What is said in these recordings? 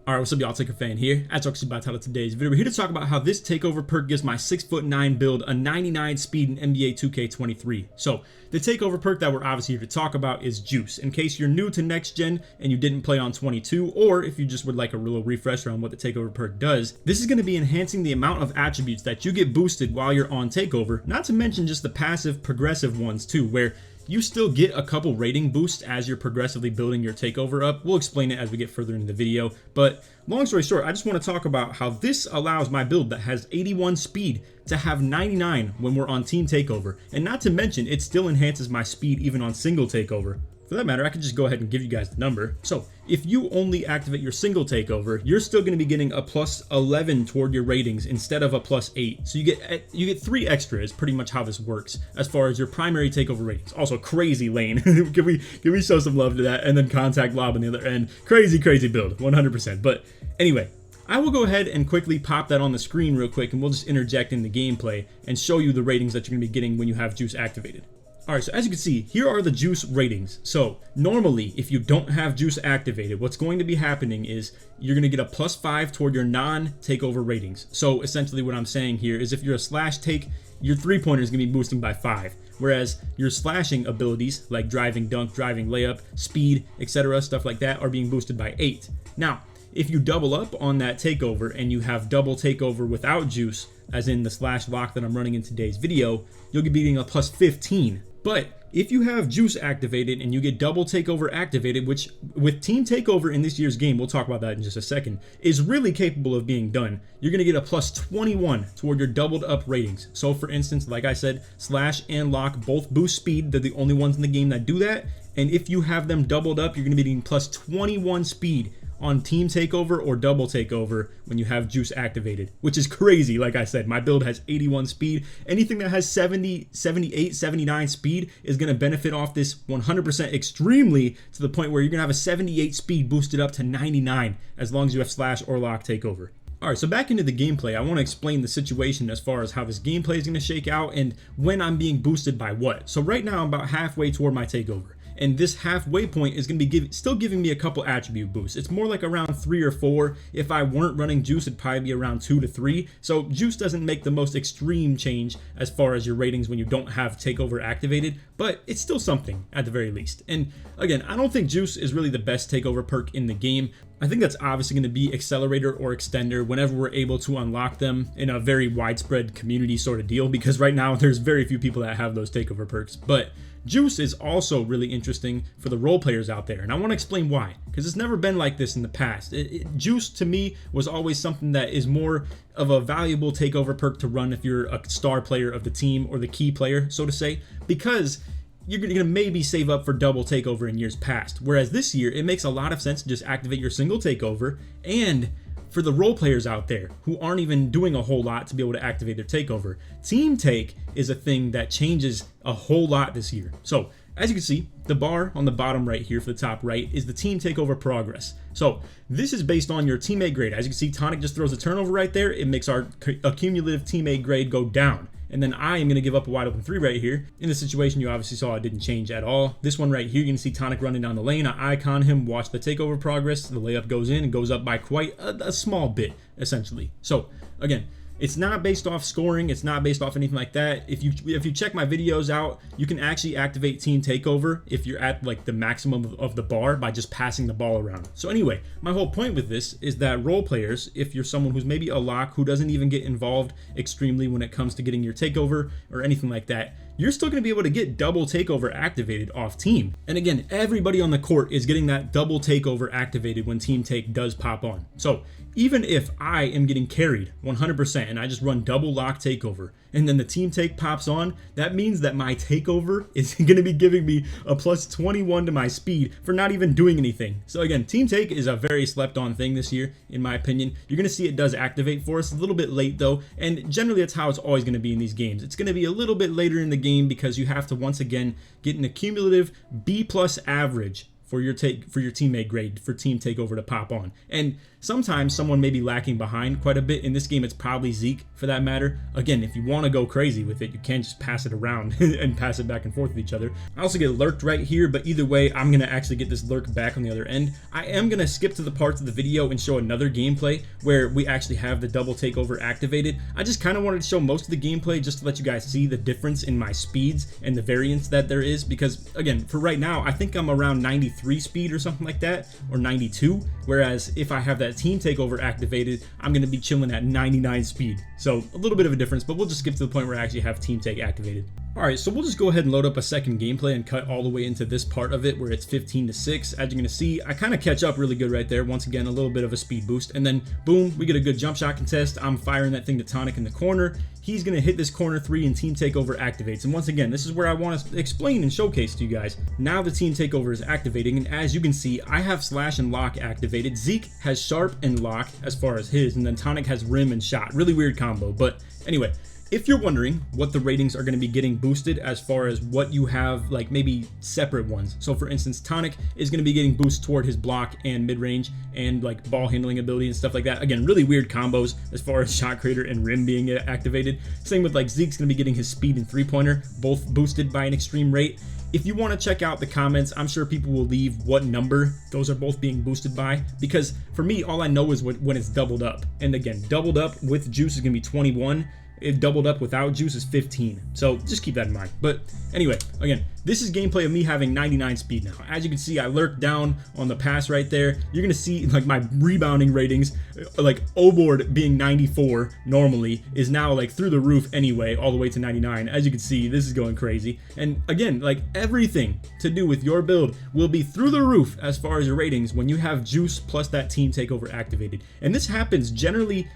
Alright, what's up y'all, LakerFan here. As talking about title of today's video, we're here to talk about how this takeover perk gives my 6'9" build a 99 speed in NBA 2K23. So, the takeover perk that we're obviously here to talk about is Juice. In case you're new to next gen and you didn't play on 22, or if you just would like a little refresher on what the takeover perk does, this is going to be enhancing the amount of attributes that you get boosted while you're on takeover, not to mention just the passive progressive ones too, where you still get a couple rating boosts as you're progressively building your takeover up. We'll explain it as we get further into the video, but long story short, I just want to talk about how this allows my build that has 81 speed to have 99 when we're on team takeover, and not to mention it still enhances my speed even on single takeover. For that matter, I could just go ahead and give you guys the number. So if you only activate your single takeover, you're still going to be getting a plus 11 toward your ratings instead of a plus 8. So you get 3 extra is pretty much how this works as far as your primary takeover ratings. Also crazy lane. Can we show some love to that? And then contact lob on the other end. Crazy build, 100%. But anyway, I will go ahead and quickly pop that on the screen real quick, and we'll just interject in the gameplay and show you the ratings that you're going to be getting when you have Juice activated. Alright, so as you can see, here are the Juice ratings. So normally, if you don't have Juice activated, what's going to be happening is you're going to get a plus 5 toward your non-takeover ratings. So essentially what I'm saying here is if you're a slash take, your 3-pointer is going to be boosting by 5. Whereas your slashing abilities like driving dunk, driving layup, speed, etc., stuff like that are being boosted by 8. Now, if you double up on that takeover and you have double takeover without Juice, as in the slash lock that I'm running in today's video, you'll be getting a plus 15. But if you have Juice activated and you get double takeover activated, which with team takeover in this year's game, we'll talk about that in just a second, is really capable of being done, you're going to get a plus 21 toward your doubled up ratings. So for instance, like I said, slash and lock both boost speed. They're the only ones in the game that do that. And if you have them doubled up, you're going to be getting plus 21 speed on team takeover or double takeover when you have Juice activated, which is crazy. Like I said, my build has 81 speed. Anything that has 70, 78, 79 speed is going to benefit off this 100% extremely, to the point where you're going to have a 78 speed boosted up to 99 as long as you have slash or lock takeover. Alright, so back into the gameplay, I want to explain the situation as far as how this gameplay is going to shake out and when I'm being boosted by what. So right now I'm about halfway toward my takeover. And this halfway point is going to be still giving me a couple attribute boosts. It's more like around 3 or 4. If I weren't running Juice, it'd probably be around 2 to 3. So Juice doesn't make the most extreme change as far as your ratings when you don't have takeover activated, but it's still something at the very least. And again, I don't think Juice is really the best takeover perk in the game. I think that's obviously going to be Accelerator or Extender whenever we're able to unlock them in a very widespread community sort of deal, because right now there's very few people that have those takeover perks. But Juice is also really interesting for the role players out there, and I want to explain why, because it's never been like this in the past. Juice to me was always something that is more of a valuable takeover perk to run if you're a star player of the team or the key player, so to say, because you're going to maybe save up for double takeover in years past. Whereas this year, it makes a lot of sense to just activate your single takeover, and for the role players out there who aren't even doing a whole lot to be able to activate their takeover, Team Take is a thing that changes a whole lot this year. So as you can see, the bar on the bottom right here for the top right is the team takeover progress. So this is based on your teammate grade. As you can see, Tonic just throws a turnover right there. It makes our cumulative teammate grade go down. And then I am going to give up a wide open 3 right here. In this situation, you obviously saw it didn't change at all. This one right here, you can see Tonic running down the lane. I icon him, watch the takeover progress. The layup goes in and goes up by quite a small bit, essentially. So again, it's not based off scoring. It's not based off anything like that. If you check my videos out, you can actually activate team takeover if you're at like the maximum of the bar by just passing the ball around. So anyway, my whole point with this is that role players, if you're someone who's maybe a lock who doesn't even get involved extremely when it comes to getting your takeover or anything like that, you're still going to be able to get double takeover activated off team. And again, everybody on the court is getting that double takeover activated when team take does pop on. So even if I am getting carried 100% and I just run double lock takeover and then the team take pops on, that means that my takeover is going to be giving me a plus 21 to my speed for not even doing anything. So again, team take is a very slept on thing this year, in my opinion. You're going to see it does activate for us a little bit late though, and generally that's how it's always going to be in these games. It's going to be a little bit later in the game because you have to once again get an accumulative B+ average for your teammate grade for Team Takeover to pop on. And sometimes someone may be lacking behind quite a bit. In this game, it's probably Zeke for that matter. Again, if you want to go crazy with it, you can just pass it around and pass it back and forth with each other. I also get lurked right here, but either way, I'm going to actually get this lurk back on the other end. I am going to skip to the parts of the video and show another gameplay where we actually have the double takeover activated. I just kind of wanted to show most of the gameplay just to let you guys see the difference in my speeds and the variance that there is, because again, for right now, I think I'm around 93 speed or something like that, or 92, whereas if I have that team takeover activated, I'm going to be chilling at 99 speed. So a little bit of a difference, but we'll just skip to the point where I actually have team take activated. Alright, so we'll just go ahead and load up a second gameplay and cut all the way into this part of it where it's 15-6. As you're going to see, I kind of catch up really good right there. Once again, a little bit of a speed boost, and then boom, we get a good jump shot contest. I'm firing that thing to Tonic in the corner. He's going to hit this corner 3 and Team Takeover activates. And once again, this is where I want to explain and showcase to you guys. Now the Team Takeover is activating, and as you can see, I have Slash and Lock activated. Zeke has Sharp and Lock as far as his, and then Tonic has Rim and Shot. Really weird combo, but anyway. If you're wondering what the ratings are going to be getting boosted as far as what you have, like maybe separate ones. So for instance, Tonic is going to be getting boosts toward his block and mid-range and like ball handling ability and stuff like that. Again, really weird combos as far as Shot Creator and Rim being activated. Same with like Zeke's going to be getting his speed and 3-pointer, both boosted by an extreme rate. If you want to check out the comments, I'm sure people will leave what number those are both being boosted by, because for me, all I know is when it's doubled up. And again, doubled up with Juice is going to be 21. If doubled up without Juice is 15. So just keep that in mind. But anyway, again, this is gameplay of me having 99 speed now. As you can see, I lurked down on the pass right there. You're gonna see like my rebounding ratings, like O-board being 94 normally is now like through the roof anyway, all the way to 99. As you can see, this is going crazy. And again, like everything to do with your build will be through the roof as far as your ratings when you have Juice plus that Team Takeover activated. And this happens generally,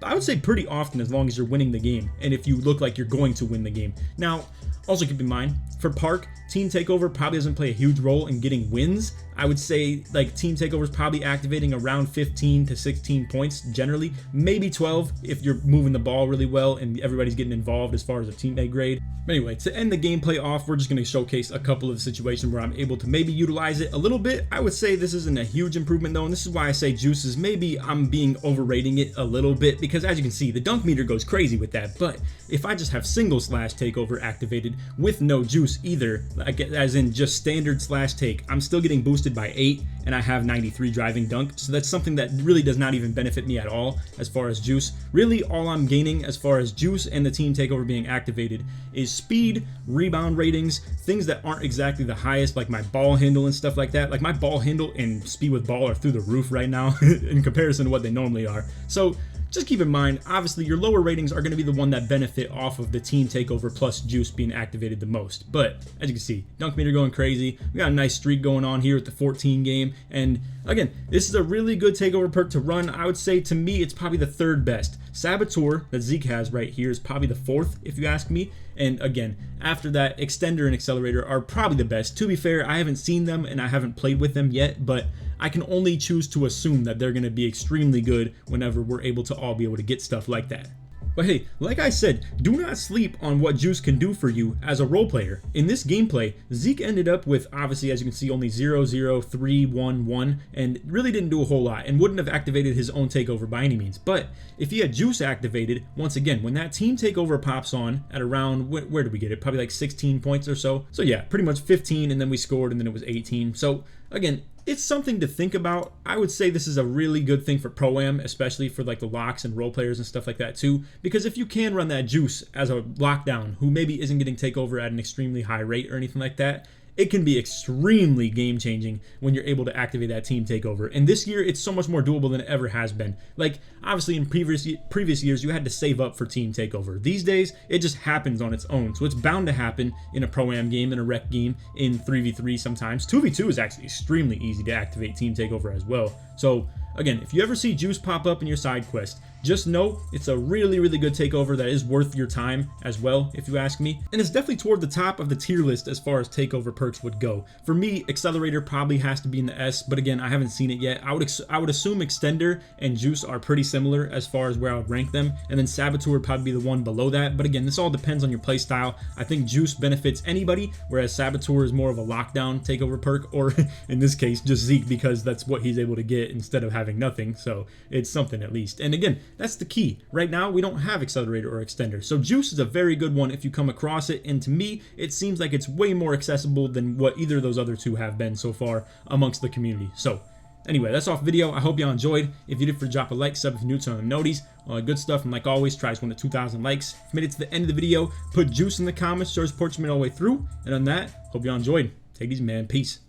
I would say pretty often, as long as you're winning the game and if you look like you're going to win the game. Now, also keep in mind, for Park, Team Takeover probably doesn't play a huge role in getting wins. I would say like Team Takeover is probably activating around 15 to 16 points generally, maybe 12 if you're moving the ball really well and everybody's getting involved as far as a teammate grade. But anyway, to end the gameplay off, we're just going to showcase a couple of situations where I'm able to maybe utilize it a little bit. I would say this isn't a huge improvement though, and this is why I say Juice is maybe I'm being overrating it a little bit, because as you can see, the dunk meter goes crazy with that. But if I just have single Slash Takeover activated with no Juice either, like as in just standard Slash Take, I'm still getting boosted by 8 and I have 93 driving dunk. So that's something that really does not even benefit me at all as far as Juice. Really all I'm gaining as far as Juice and the Team Takeover being activated is speed, rebound ratings, things that aren't exactly the highest, like my ball handle and stuff like that. Like my ball handle and speed with ball are through the roof right now in comparison to what they normally are. So just keep in mind, obviously your lower ratings are going to be the one that benefit off of the Team Takeover plus Juice being activated the most. But as you can see, dunk meter going crazy. We got a nice streak going on here at the 14 game. And again, this is a really good Takeover perk to run. I would say to me, it's probably the 3rd best. Saboteur that Zeke has right here is probably the 4th, if you ask me. And again, after that, Extender and Accelerator are probably the best. To be fair, I haven't seen them and I haven't played with them yet, but I can only choose to assume that they're going to be extremely good whenever we're able to all be able to get stuff like that. But hey, like I said, do not sleep on what Juice can do for you as a role player. In this gameplay, Zeke ended up with, obviously, as you can see, only 0, 0, 3, 1, 1, and really didn't do a whole lot and wouldn't have activated his own takeover by any means. But if he had Juice activated, once again, when that team takeover pops on at around, where did we get it? Probably like 16 points or so. So yeah, pretty much 15, and then we scored, and then it was 18. So again, it's something to think about. I would say this is a really good thing for Pro-Am, especially for like the locks and role players and stuff like that too, because if you can run that Juice as a lockdown who maybe isn't getting takeover at an extremely high rate or anything like that, it can be extremely game-changing when you're able to activate that team takeover. And this year, it's so much more doable than it ever has been. Like, obviously, in previous years, you had to save up for team takeover. These days, it just happens on its own. So it's bound to happen in a Pro-Am game, in a rec game, in 3v3 sometimes. 2v2 is actually extremely easy to activate team takeover as well. So again, if you ever see Juice pop up in your side quest, just know it's a really, really good takeover that is worth your time as well, if you ask me. And it's definitely toward the top of the tier list as far as takeover perks would go. For me, Accelerator probably has to be in the S, but again, I haven't seen it yet. I would assume Extender and Juice are pretty similar as far as where I would rank them, and then Saboteur would probably be the one below that. But again, this all depends on your play style. I think Juice benefits anybody, whereas Saboteur is more of a lockdown takeover perk, or in this case, just Zeke, because that's what he's able to get instead of having nothing. So it's something at least. And again, that's the key. Right now, we don't have Accelerator or Extender. So Juice is a very good one if you come across it. And to me, it seems like it's way more accessible than what either of those other two have been so far amongst the community. So anyway, that's off video. I hope y'all enjoyed. If you did, drop a like, sub if you're new to the noties, all that good stuff. And like always, try to win to 2,000 likes. If you made it to the end of the video, put Juice in the comments, show support me all the way through. And on that, hope y'all enjoyed. Take it easy, man. Peace.